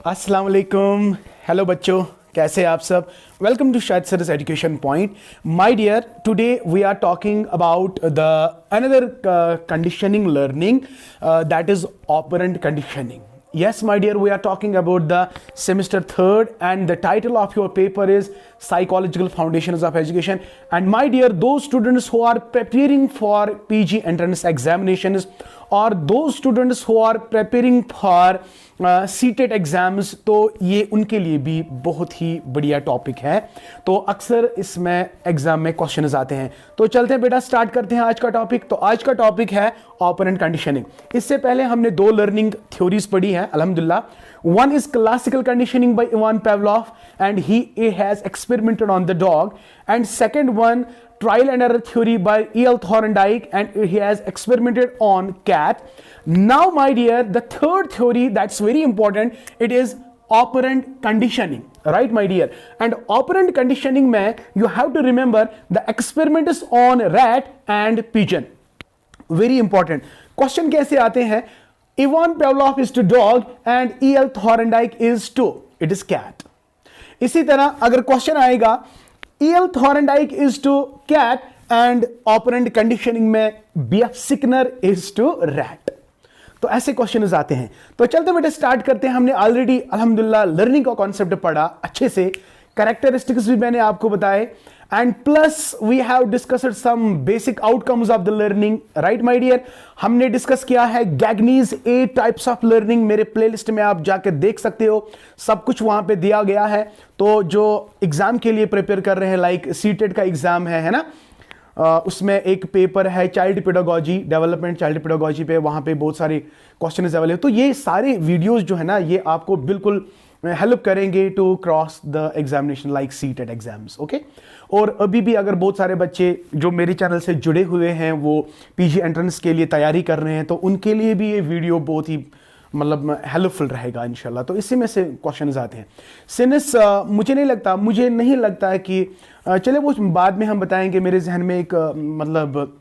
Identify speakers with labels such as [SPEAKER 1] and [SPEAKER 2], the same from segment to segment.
[SPEAKER 1] अस्सलाम वालेकुम। हेलो बच्चों, कैसे हैं आप सब? Welcome to Shahid sir's education point. My dear, today we are talking about the another conditioning learning, that is operant conditioning. Yes, my dear, we are talking about the semester third, and the title of your paper is Psychological Foundations of Education. And my dear, those students who are preparing for PG entrance examinations, or those students who are preparing for CTET exams, तो ये उनके लिए भी बहुत ही बढ़िया topic है। तो अक्सर इसमें एग्जाम में क्वेश्चंस आते हैं। तो चलते हैं बेटा, स्टार्ट करते हैं आज का टॉपिक। तो आज का टॉपिक है ऑपरेंट कंडीशनिंग। इससे पहले हमने दो लर्निंग थ्योरीज पढ़ी है अल्हम्दुलिल्लाह। One is classical conditioning by Ivan Pavlov and he has experimented on the dog, and second one trial and error theory by E.L. Thorndike, and he has experimented on cat. Now my dear, the third theory that's very important, it is operant conditioning, right my dear? And operant conditioning mein you have to remember the experiment is on rat and pigeon. Very important question. कैसे आते हैं? Ivan Pavlov is to dog and E.L. Thorndike is to, it is cat. इसी तरह अगर question आएगा E.L. Thorndike is to cat and operant conditioning में B.F. Sickner is to rat. तो ऐसे क्वेश्चन आते हैं। तो चलते बेटे स्टार्ट करते हैं। हमने ऑलरेडी अल्हम्दुलिल्लाह लर्निंग का कॉन्सेप्ट पढ़ा अच्छे से, कैरेक्टरिस्टिक्स भी मैंने आपको बताए, and plus we have discussed some basic outcomes of the learning, right my dear. हमने डिस्कस किया है गैगनीज 8 टाइप्स ऑफ लर्निंग। मेरे प्लेलिस्ट में आप जाकर देख सकते हो, सब कुछ वहां पे दिया गया है। तो जो एग्जाम के लिए प्रिपेयर कर रहे हैं, लाइक सीटेट का एग्जाम है ना, उसमें एक पेपर है child pedagogy, development child pedagogy पे, वहां पे बहुत सारे क्वेश्चन अवेलेबल। तो ये सारे वीडियोस जो है ना, ये आपको बिल्कुल हेल्प करेंगे to cross the examination like CTET exams, okay. और अभी भी अगर बहुत सारे बच्चे जो मेरे चैनल से जुड़े हुए हैं वो पीजी एंट्रेंस के लिए तैयारी कर रहे हैं, तो उनके लिए भी ये वीडियो बहुत ही मतलब हेल्पफुल रहेगा इंशाल्लाह। तो इसी में से क्वेश्चन आते हैं। सिंस मुझे नहीं लगता है कि चले वो बाद में हम बताएंगे। मेरे जहन में एक मतलब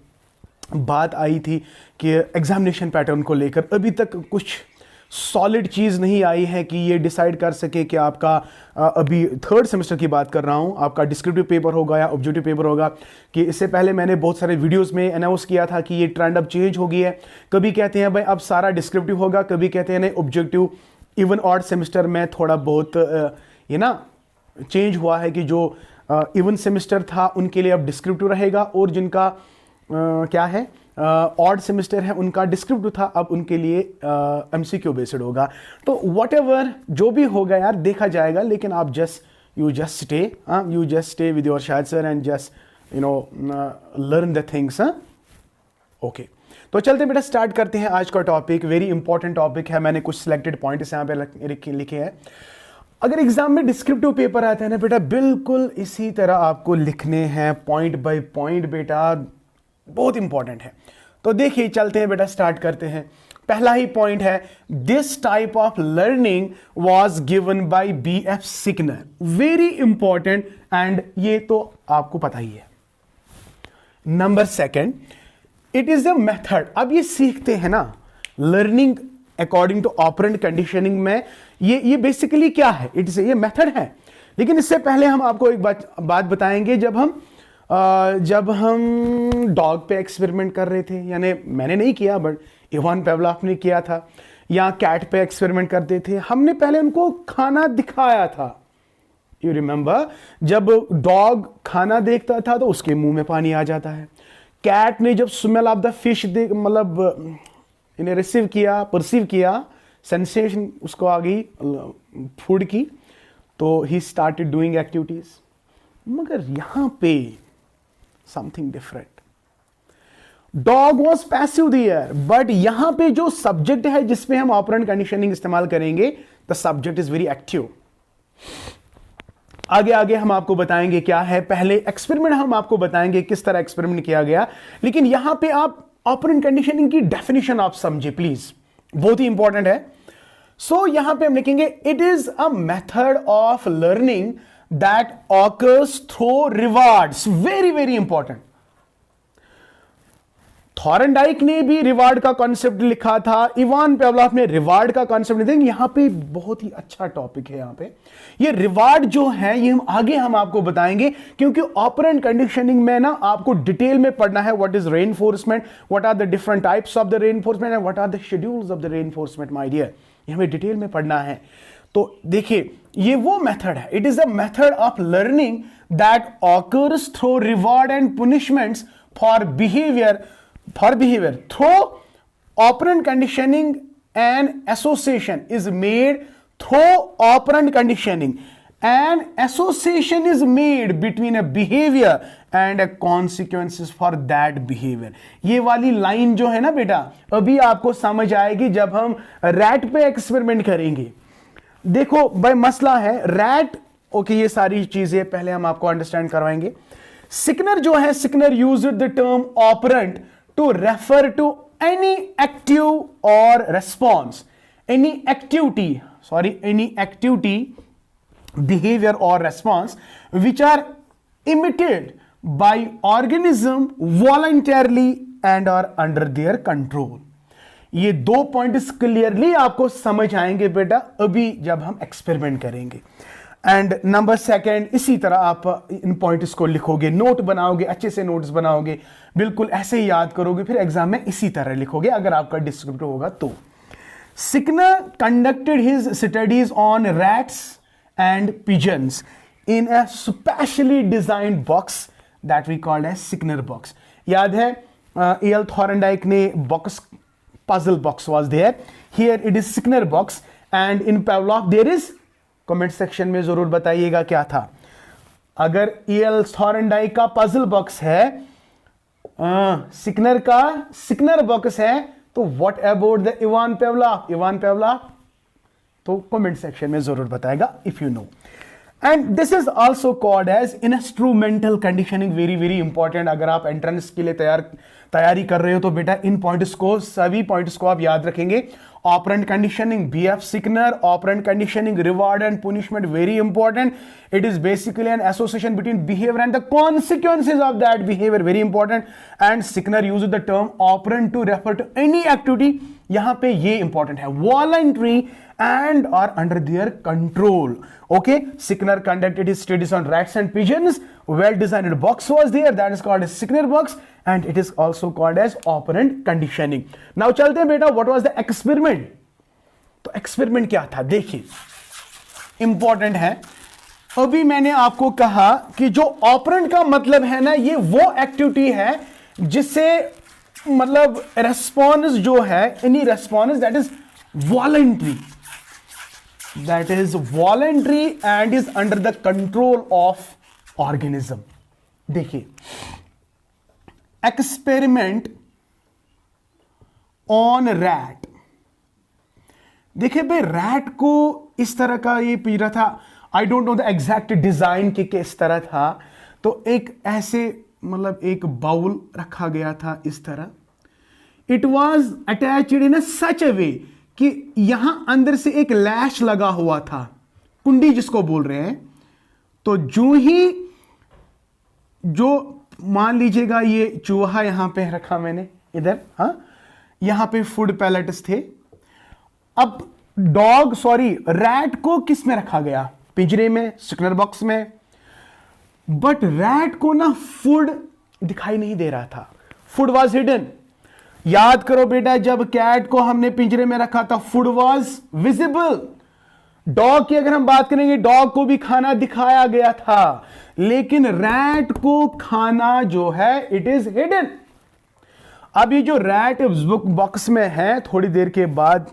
[SPEAKER 1] बात आई थी कि एग्जामिनेशन पैटर्न को लेकर अभी तक कुछ सॉलिड चीज़ नहीं आई है कि ये डिसाइड कर सके कि आपका अभी थर्ड सेमेस्टर की बात कर रहा हूँ, आपका डिस्क्रिप्टिव पेपर होगा या ऑब्जेक्टिव पेपर होगा। कि इससे पहले मैंने बहुत सारे वीडियोस में अनाउंस किया था कि ये ट्रेंड अब चेंज हो गई है। कभी कहते हैं भाई अब सारा डिस्क्रिप्टिव होगा, कभी कहते हैं नहीं ऑब्जेक्टिव। इवन ऑड सेमेस्टर में थोड़ा बहुत ये ना चेंज हुआ है कि जो इवन सेमेस्टर था उनके लिए अब डिस्क्रिप्टिव रहेगा, और जिनका क्या है ऑड सेमेस्टर है उनका डिस्क्रिप्टिव था, अब उनके लिए एमसीक्यू बेस्ड होगा। तो व्हाटएवर जो भी होगा यार देखा जाएगा, लेकिन आप you just stay with your Shahid sir and just learn the things. Okay, तो चलते बेटा स्टार्ट करते हैं आज का टॉपिक। वेरी इंपॉर्टेंट टॉपिक है। मैंने कुछ सिलेक्टेड पॉइंट्स यहाँ पे लिखे हैं। अगर एग्जाम में डिस्क्रिप्टिव पेपर आता है ना बेटा, बिल्कुल इसी तरह आपको लिखने हैं पॉइंट बाय पॉइंट बेटा, बहुत इंपॉर्टेंट है। तो देखिए चलते हैं बेटा, स्टार्ट करते हैं। पहला ही पॉइंट है, this type of learning was given by B.F. Skinner. Very important, and ये तो आपको पता ही है। Number second, it is the method. अब ये सीखते हैं ना learning according to operant conditioning में, ये बेसिकली क्या है? ये मेथड है। लेकिन इससे पहले हम आपको एक बात बताएंगे। जब हम डॉग पे एक्सपेरिमेंट कर रहे थे, यानी मैंने नहीं किया बट इवान पावलोव ने किया था, या कैट पे एक्सपेरिमेंट करते थे, हमने पहले उनको खाना दिखाया था। यू रिमेंबर, जब डॉग खाना देखता था तो उसके मुंह में पानी आ जाता है। कैट ने जब स्मेल ऑफ द फिश मतलब इन्हें परसीव किया, सेंसेशन उसको आ गई फूड की, तो ही स्टार्टेड डूइंग एक्टिविटीज। मगर यहां पे something different. Dog was passive there, but यहां पे जो सब्जेक्ट है जिसमें हम ऑपरेंट कंडीशनिंग इस्तेमाल करेंगे, the subject is very active. आगे आगे हम आपको बताएंगे क्या है। पहले एक्सपेरिमेंट हम आपको बताएंगे किस तरह एक्सपेरिमेंट किया गया, लेकिन यहां पे आप ऑपरेंट कंडीशनिंग की डेफिनेशन आप समझे प्लीज, बहुत ही इंपॉर्टेंट है। सो यहां पे हम लिखेंगे, it is a method of learning that occurs through rewards. Very important. थॉरनडाइक ने भी रिवार्ड का कॉन्सेप्ट लिखा था, इवान पावलोव ने रिवार्ड का कॉन्सेप्ट लिखा। यहां पे बहुत ही अच्छा टॉपिक है। यहां पे ये रिवार्ड जो है ये हम आपको बताएंगे, क्योंकि ऑपरेंट कंडीशनिंग में ना आपको डिटेल में पढ़ना है what is reinforcement, what are the different types of the reinforcement and what are the schedules of the reinforcement my dear. ये हमें डिटेल में पढ़ना है। तो देखिए ये वो मेथड है, it is a method of learning that occurs through reward and punishments for behaviour through operant conditioning and association is made through operant conditioning and association is made between a behavior and a consequences for that behavior। ये वाली line जो है ना बेटा अभी आपको समझ आएगी जब हम रैट पे एक्सपेरिमेंट करेंगे। देखो भाई मसला है रैट, ओके ये सारी चीजें पहले हम आपको अंडरस्टैंड करवाएंगे। सिकनर जो है, Skinner used the term operant to refer to any active or response, any activity, behavior or response which are emitted by organism voluntarily and are under their control। ये दो पॉइंट्स क्लियरली आपको समझ आएंगे बेटा अभी जब हम एक्सपेरिमेंट करेंगे। एंड नंबर सेकेंड, इसी तरह आप इन पॉइंट्स को लिखोगे, नोट बनाओगे, अच्छे से नोट्स बनाओगे, बिल्कुल ऐसे ही याद करोगे, फिर एग्जाम में इसी तरह लिखोगे अगर आपका डिस्क्रिप्टिव होगा तो। Skinner conducted his studies on rats and pigeons in a specially designed box that we called as Skinner box. याद है एल थॉरनडाइक ने box, puzzle box was there, here it is Skinner box and in Pavlov there is. Comment section में जरूर बताइएगा क्या था। अगर L थॉरनडाइक का पजल बॉक्स है, सिकनर का सिकनर बॉक्स है, तो what about the Ivan Pavlov, तो कमेंट सेक्शन में जरूर बताएगा if you know. And this is also called as instrumental conditioning, very very important. अगर आप एंट्रेंस के लिए तैयारी कर रहे हो तो बेटा इन पॉइंट्स को, सभी पॉइंट्स को आप याद रखेंगे। Operant conditioning, BF Skinner, operant conditioning, reward and punishment, very important. It is basically an association between behaviour and the consequences of that behaviour, very important. And Skinner use the term operant to refer to any activity, यहां पे ये important है, voluntary and are under their control। Okay, Sickner conducted his studies on rats and pigeons, well designed box was there, that is called as Sickner box and it is also called as operant conditioning। now चलते हैं बेटा, what was the experiment? तो experiment क्या था देखिए, important है। अभी मैंने आपको कहा कि जो ऑपरेंट का मतलब है ना, ये वो एक्टिविटी है जिससे मतलब रेस्पॉन्स जो है, any response that is voluntary, that is voluntary and is under the control of organism। देखिए एक्सपेरिमेंट ऑन रैट, देखिए भाई रैट को इस तरह का ये पी रहा था, I don't know the exact design कि किस तरह था, तो एक ऐसे मतलब एक बाउल रखा गया था इस तरह, इट वॉज अटैच्ड इन सच अ वे कि यहां अंदर से एक लैश लगा हुआ था, कुंडी जिसको बोल रहे हैं। तो जो मान लीजिएगा ये चूहा यहां पे रखा मैंने इधर, यहां पे फूड पैलेट्स थे। अब रैट को किस में रखा गया, पिंजरे में, सिकनर बॉक्स में, बट रैट को ना फूड दिखाई नहीं दे रहा था, फूड वॉज हिडन। याद करो बेटा, जब कैट को हमने पिंजरे में रखा था फूड वॉज विजिबल। डॉग की अगर हम बात करेंगे, डॉग को भी खाना दिखाया गया था, लेकिन रैट को खाना जो है इट इज हिडन। अब ये जो रैट बॉक्स में है, थोड़ी देर के बाद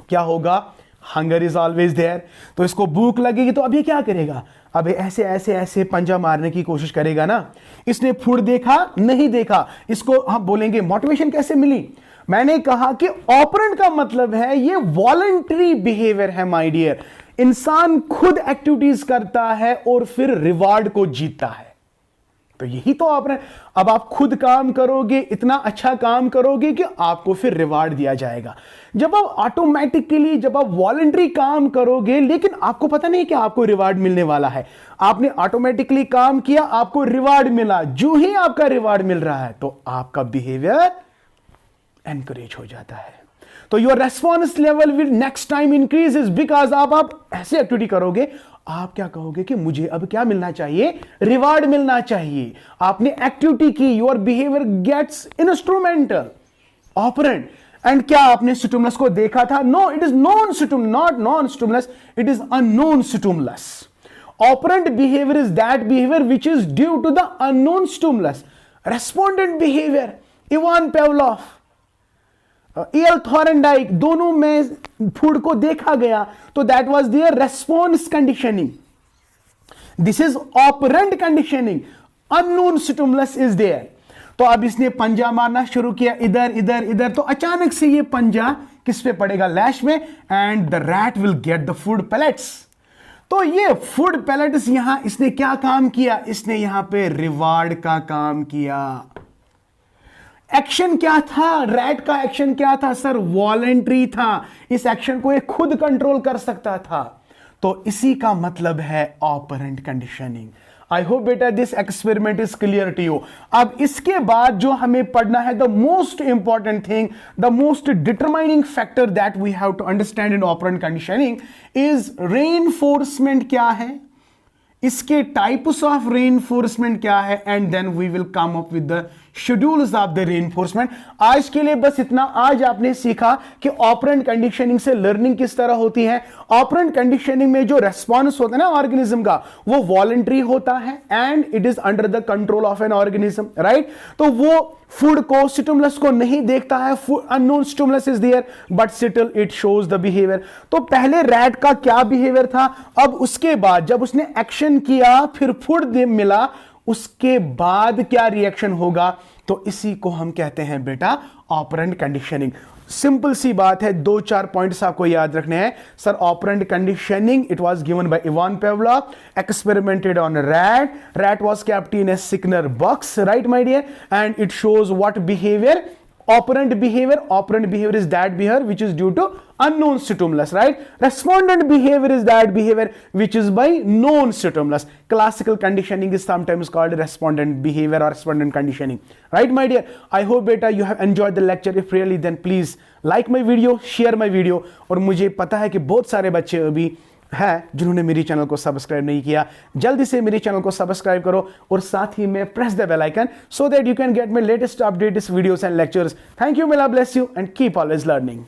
[SPEAKER 1] क्या होगा, हंगर इज ऑलवेज देयर, तो इसको भूख लगेगी, तो अब ये क्या करेगा, अब ऐसे ऐसे ऐसे पंजा मारने की कोशिश करेगा ना। इसने फूड देखा नहीं देखा, इसको हम बोलेंगे मोटिवेशन कैसे मिली। मैंने कहा कि ऑपरेंट का मतलब है ये वॉलंटरी बिहेवियर है माय डियर, इंसान खुद एक्टिविटीज करता है और फिर रिवार्ड को जीतता है। तो यही तो आप अब आप खुद काम करोगे, इतना अच्छा काम करोगे कि आपको फिर रिवार्ड दिया जाएगा। जब आप ऑटोमेटिकली, जब आप वॉलंटरी काम करोगे लेकिन आपको पता नहीं कि आपको रिवार्ड मिलने वाला है, आपने ऑटोमेटिकली काम किया, आपको रिवार्ड मिला, जो ही आपका रिवार्ड मिल रहा है तो आपका बिहेवियर एनकरेज हो जाता है। तो your response level will next time increases, because आप ऐसे एक्टिविटी करोगे, आप क्या कहोगे कि मुझे अब क्या मिलना चाहिए, रिवार्ड मिलना चाहिए। आपने एक्टिविटी की, your behaviour gets instrumental operant. And क्या आपने स्टिमुलस को देखा था? No, it is non stimulus, not non stimulus, it is unknown stimulus. Operant behaviour is that behaviour which is due to the unknown stimulus. Respondent behaviour, Ivan Pavlov, L Thorndike, दोनों में food को देखा गया, तो that was there response conditioning. This is operant conditioning, unknown stimulus is there. तो अब इसने पंजा मारना शुरू किया, इधर इधर इधर, तो अचानक से ये पंजा किस पे पड़ेगा? लैश में, and the rat will get the food pellets. तो ये फूड पैलेट्स, यहां इसने क्या काम किया? इसने यहां पे रिवार्ड का काम किया। एक्शन क्या था? रैट का एक्शन क्या था सर? वॉलंटरी था। इस एक्शन को ये खुद कंट्रोल कर सकता था। तो इसी का मतलब है ऑपरेंट कंडीशनिंग। आई होप बेटा this experiment is clear to you. अब इसके बाद जो हमें पढ़ना है, the most important thing, the most determining factor that we have to understand in operant conditioning is reinforcement. क्या है इसके टाइप्स ऑफ रेनफोर्समेंट क्या है, and then we will come up with the schedules of the reinforcement. आज के लिए बस इतना। आज आपने सीखा कि ऑपरेंट कंडीशनिंग से लर्निंग किस तरह होती है। ऑपरेंट कंडीशनिंग में जो रेस्पॉन्स होता है ना ऑर्गेनिज्म का, वो वॉलंटरी होता है and it is under the control of an organism, right. तो वो फूड को, स्टिमुलस को नहीं देखता है, unknown stimulus is there but still it shows the behaviour. तो पहले रैट का क्या बिहेवियर था, अब उसके बाद जब उसने एक्शन किया, फिर फूड मिला, उसके बाद क्या रिएक्शन होगा, तो इसी को हम कहते हैं बेटा ऑपरेंट कंडीशनिंग। सिंपल सी बात है, 2-4 पॉइंट्स आपको याद रखने हैं sir. Operant conditioning, it was given by Ivan Pavlov, experimented on rat was kept in a Signor box, right my dear, and it shows what behavior, operant behavior is that behavior which is due to unknown stimulus, right. Respondent behavior is that behavior which is by known stimulus. Classical conditioning is sometimes called respondent behavior or respondent conditioning, right my dear. I hope beta you have enjoyed the lecture. If really, then please like my video, share my video. और मुझे पता है कि बहुत सारे बच्चे अभी है जिन्होंने मेरी चैनल को सब्सक्राइब नहीं किया, जल्दी से मेरे चैनल को सब्सक्राइब करो और साथ ही में press the bell icon so that you can get my latest updates, videos and lectures. Thank you, may Allah bless you and keep always learning.